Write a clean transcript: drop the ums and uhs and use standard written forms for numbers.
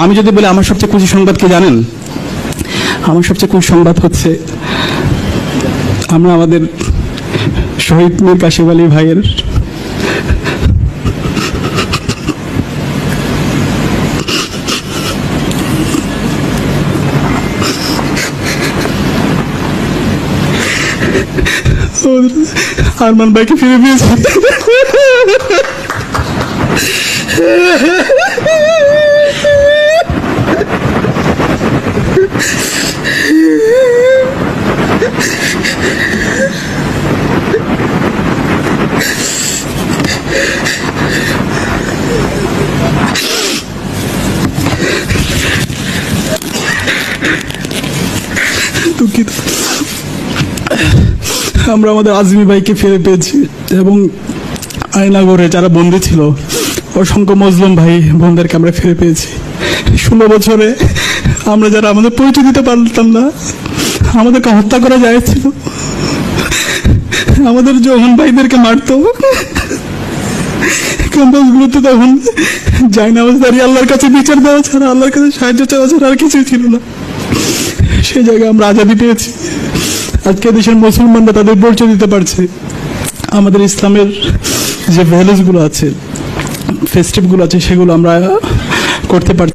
আমি যদি বলি আমার সবচেয়ে খুশি সংবাদ কি জানেন? আমার সবচেয়ে খুশি সংবাদ হচ্ছে আমরা আমাদের শহীদ মীর কাশিম আলী ভাইয়ের আরমান ভাইকে ফিরে পেয়েছি। দুঃখিত। আমরা আমাদের আজমি ভাইকে ফিরে পেয়েছি এবং আয়নাগরে যারা বন্দী ছিল অসংখ্য মজলুম ভাই বোনদেরকে আমরা ফিরে পেয়েছি। 16 বছরে আমরা যারা আমাদের পরিচয় দিতে পারতাম না, আমাদেরকে হত্যা করা যাচ্ছিল, আমাদের যখন ভাইদেরকে মারতো ক্যাম্পাসগুলোতে, তখন যাই নামাজ দাঁড়িয়ে আল্লাহর কাছে বিচার দেওয়া ছাড়া, আল্লাহর কাছে সাহায্য চাওয়া ছাড়া আর কিছুই ছিল না। সেই জায়গায় আমরা আজাদি পেয়েছি। আজকে দেশের মুসলমানরা তাদের পরিচয় দিতে পারছে। আমাদের ইসলামের যে ভ্যালুসগুলো আছে, ফেস্টিভগুলো আছে, সেগুলো আমরা করতে পারছি।